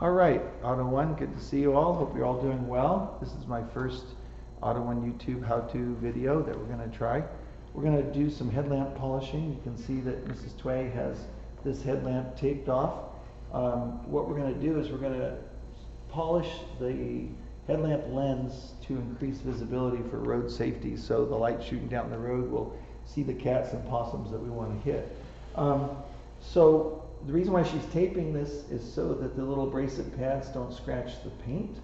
All right, Auto One, good to see you all. Hope you're all doing well. This is my first Auto One YouTube how-to video that we're going to try. We're going to do some headlamp polishing. You can see that Mrs. Tway has this headlamp taped off. What we're going to do is we're going to polish the headlamp lens to increase visibility for road safety, so the light shooting down the road will see the cats and possums that we want to hit. So the reason why she's taping this is so that the little abrasive pads don't scratch the paint.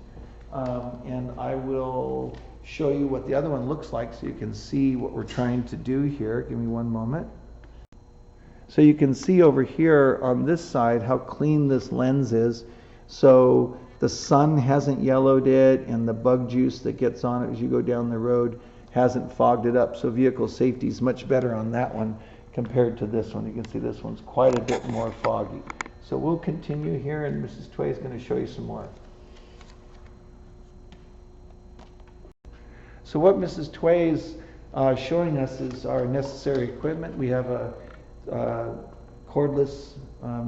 And I will show you what the other one looks like so you can see what we're trying to do here. Give me one moment. So you can see over here on this side how clean this lens is. So the sun hasn't yellowed it, and the bug juice that gets on it as you go down the road hasn't fogged it up. So vehicle safety is much better on that one compared to this one. You can see this one's quite a bit more foggy. So we'll continue here, and Mrs. Tway is going to show you some more. So what Mrs. Tway is showing us is our necessary equipment. We have a cordless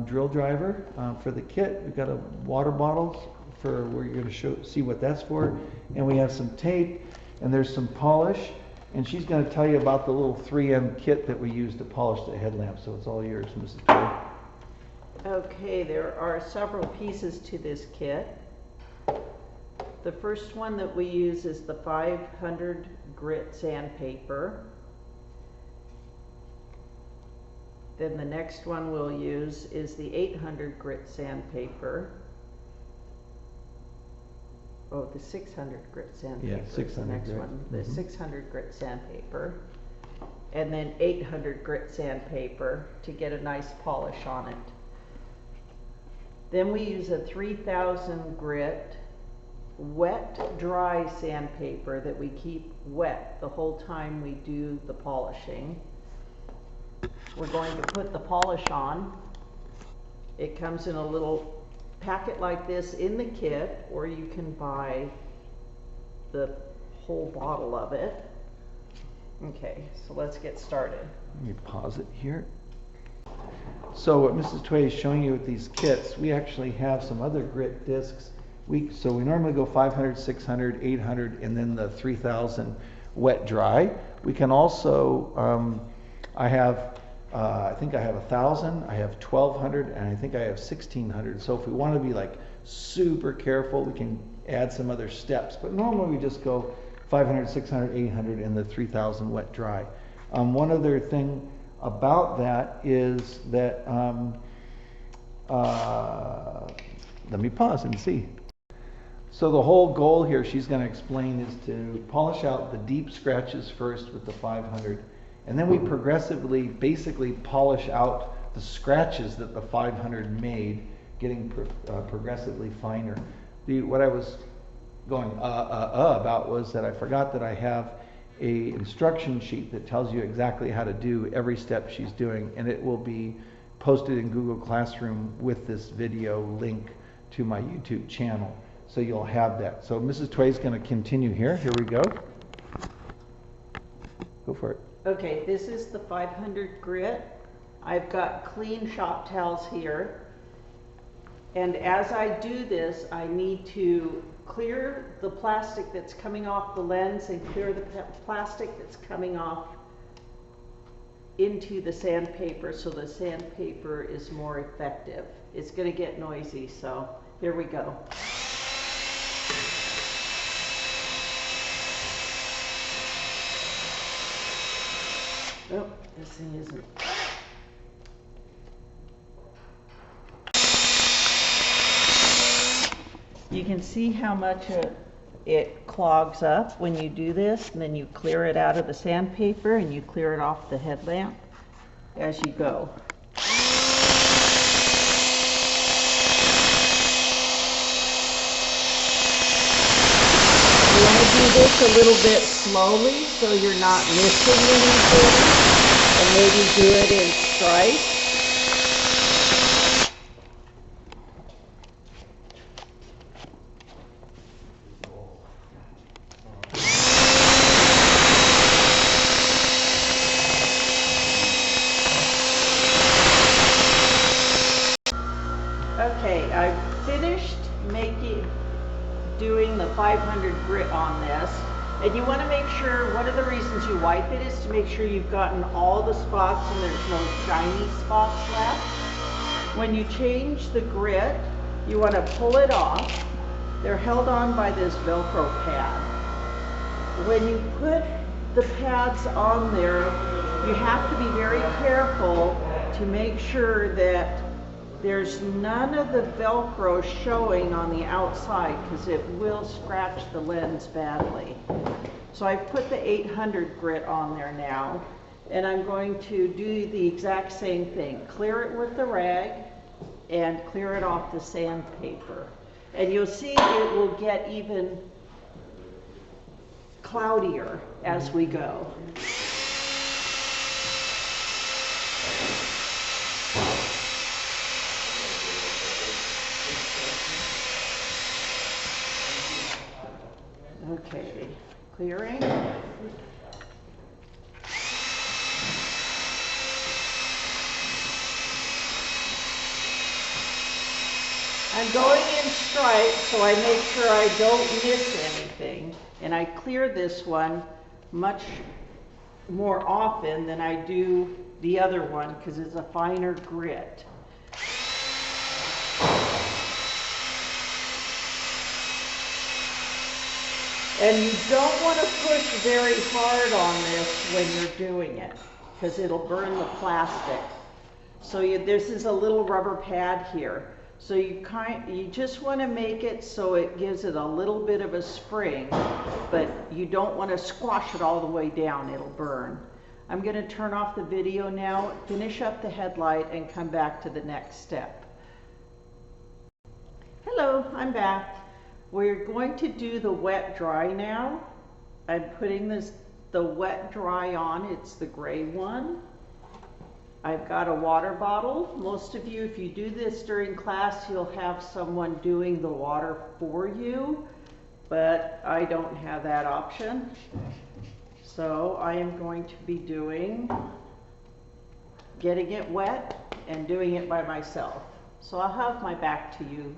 drill driver for the kit. We've got a water bottle for where you're going to see what that's for, and we have some tape, and there's some polish. And she's going to tell you about the little 3M kit that we use to polish the headlamp. So it's all yours, Mrs. Tway. Okay, there are several pieces to this kit. The first one that we use is the 500 grit sandpaper. Then the next one we'll use is the 800 grit sandpaper. Oh, the 600 grit sandpaper. Yeah, 600 is the next grit. one. The 600 grit sandpaper. And then 800 grit sandpaper to get a nice polish on it. Then we use a 3000 grit wet dry sandpaper that we keep wet the whole time we do the polishing. We're going to put the polish on. It comes in a little packet like this in the kit, or you can buy the whole bottle of it. Okay, so let's get started. Let me pause it here. So what Mrs. Tway is showing you with these kits, we actually have some other grit discs. So we normally go 500, 600, 800, and then the 3000 wet dry. We can also, I think I have 1000, I have 1200, and I think I have 1600. So if we want to be like super careful, we can add some other steps. But normally we just go 500, 600, 800, and the 3000 wet dry. One other thing about that is that, let me pause and see. So the whole goal here, she's going to explain, is to polish out the deep scratches first with the 500. And then we progressively basically polish out the scratches that the 500 made, getting progressively finer. What I was going about was that I forgot that I have a instruction sheet that tells you exactly how to do every step she's doing, and it will be posted in Google Classroom with this video link to my YouTube channel. So you'll have that. So Mrs. Tway is going to continue here. Here we go. Go for it. Okay, this is the 500 grit. I've got clean shop towels here. And as I do this, I need to clear the plastic that's coming off the lens and clear the plastic that's coming off into the sandpaper so the sandpaper is more effective. It's going to get noisy, so here we go. Oh, this thing isn't. You can see how much it clogs up when you do this, and then you clear it out of the sandpaper and you clear it off the headlamp as you go. You want to do this a little bit slowly so you're not missing anything, and maybe do it in stripes. Okay, I finished doing the 500 grit on this, and you want to make sure, one of the reasons you wipe it is to make sure you've gotten all the spots and there's no shiny spots left. When you change the grit, you want to pull it off. They're held on by this Velcro pad. When you put the pads on there, you have to be very careful to make sure that there's none of the Velcro showing on the outside, because it will scratch the lens badly. So I've put the 800 grit on there now, and I'm going to do the exact same thing. Clear it with the rag and clear it off the sandpaper. And you'll see it will get even cloudier as we go. Okay, clearing. I'm going in stripes so I make sure I don't miss anything. And I clear this one much more often than I do the other one because it's a finer grit. And you don't want to push very hard on this when you're doing it because it'll burn the plastic. So this is a little rubber pad here. So you just want to make it so it gives it a little bit of a spring, but you don't want to squash it all the way down, it'll burn. I'm going to turn off the video now, finish up the headlight, and come back to the next step. Hello, I'm back. We're going to do the wet dry now. I'm putting the wet dry on, it's the gray one. I've got a water bottle. Most of you, if you do this during class, you'll have someone doing the water for you, but I don't have that option. So I am going to be getting it wet and doing it by myself. So I'll have my back to you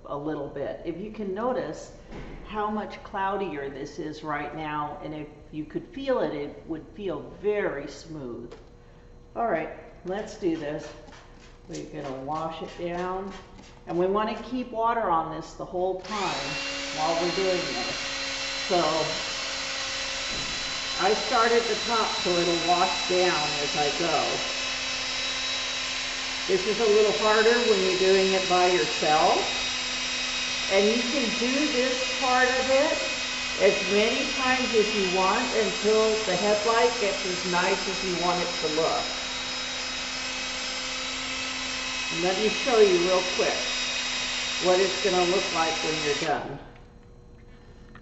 a little bit. If you can notice how much cloudier this is right now, and if you could feel it, it would feel very smooth. All right, let's do this. We're gonna wash it down, and we want to keep water on this the whole time while we're doing this. So I start at the top so it'll wash down as I go. This is a little harder when you're doing it by yourself. And you can do this part of it as many times as you want until the headlight gets as nice as you want it to look. And let me show you real quick what it's going to look like when you're done.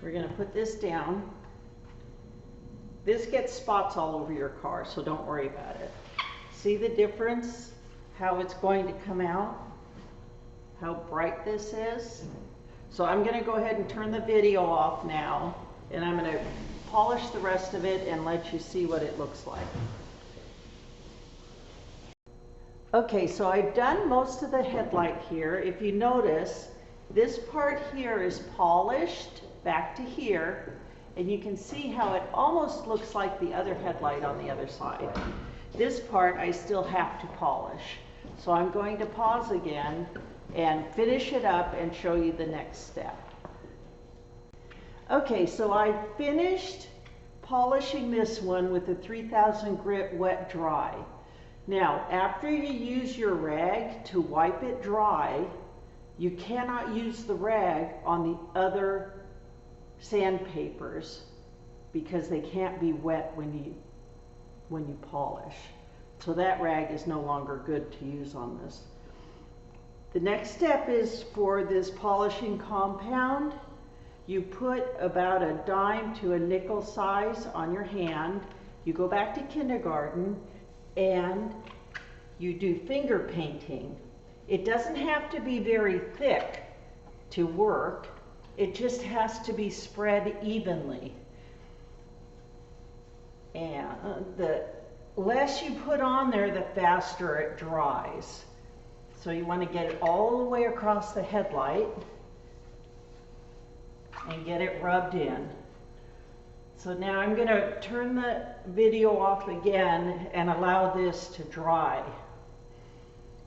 We're going to put this down. This gets spots all over your car, so don't worry about it. See the difference? How it's going to come out? How bright this is? So I'm going to go ahead and turn the video off now, and I'm going to polish the rest of it and let you see what it looks like. Okay, so I've done most of the headlight here. If you notice, this part here is polished back to here, and you can see how it almost looks like the other headlight on the other side. This part I still have to polish. So I'm going to pause again and finish it up and show you the next step. Okay, so I finished polishing this one with the 3000 grit wet dry. Now, after you use your rag to wipe it dry, you cannot use the rag on the other sandpapers because they can't be wet when you polish. So that rag is no longer good to use on this. The next step is for this polishing compound. You put about a dime to a nickel size on your hand. You go back to kindergarten and you do finger painting. It doesn't have to be very thick to work. It just has to be spread evenly. And the less you put on there, the faster it dries. So you want to get it all the way across the headlight and get it rubbed in. So now I'm going to turn the video off again and allow this to dry.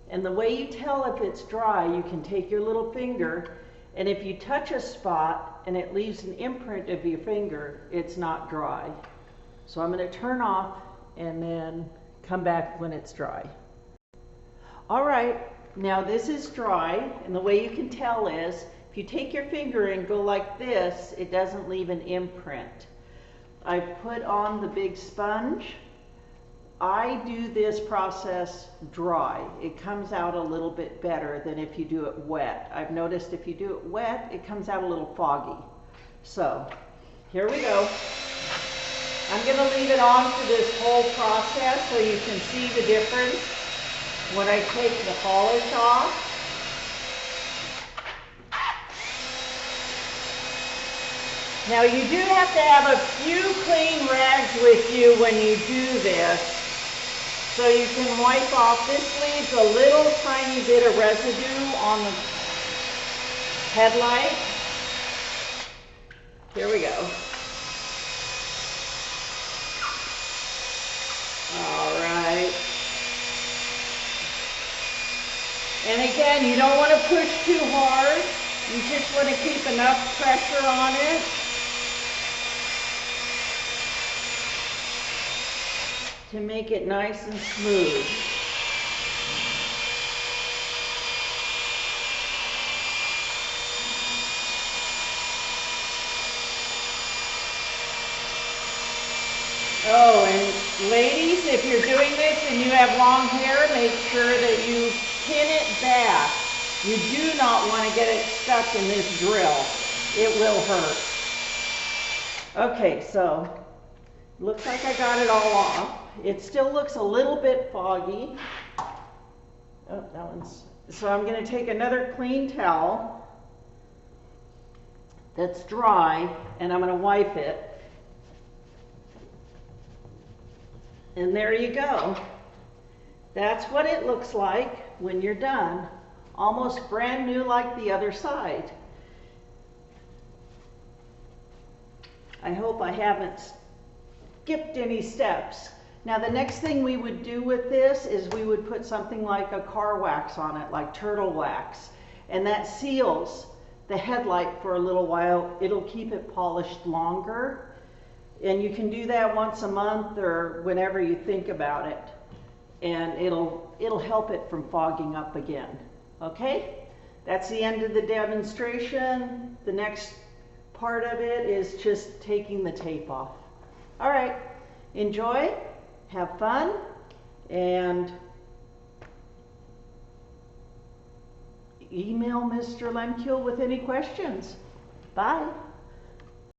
And the way you tell if it's dry, you can take your little finger, and if you touch a spot and it leaves an imprint of your finger, it's not dry. So I'm going to turn off and then come back when it's dry. All right, now this is dry, and the way you can tell is if you take your finger and go like this, it doesn't leave an imprint. I've put on the big sponge. I do this process dry. It comes out a little bit better than if you do it wet. I've noticed if you do it wet, it comes out a little foggy. So, here we go. I'm going to leave it on for this whole process so you can see the difference when I take the polish off. Now you do have to have a few clean rags with you when you do this, so you can wipe off. This leaves a little tiny bit of residue on the headlight. Here we go. All right. And again, you don't want to push too hard. You just want to keep enough pressure on it. To make it nice and smooth. Oh, and ladies, if you're doing this and you have long hair, make sure that you pin it back. You do not want to get it stuck in this drill. It will hurt. Okay, so looks like I got it all off. It still looks a little bit foggy. Oh, that one's... So I'm going to take another clean towel that's dry, and I'm going to wipe it. And there you go. That's what it looks like when you're done. Almost brand new like the other side. I hope I haven't skipped any steps. Now the next thing we would do with this is we would put something like a car wax on it, like turtle wax, and that seals the headlight for a little while. It'll keep it polished longer, and you can do that once a month or whenever you think about it, and it'll help it from fogging up again. Okay, that's the end of the demonstration. The next part of it is just taking the tape off. All right, enjoy. Have fun, and email Mr. Lemkiel with any questions. Bye.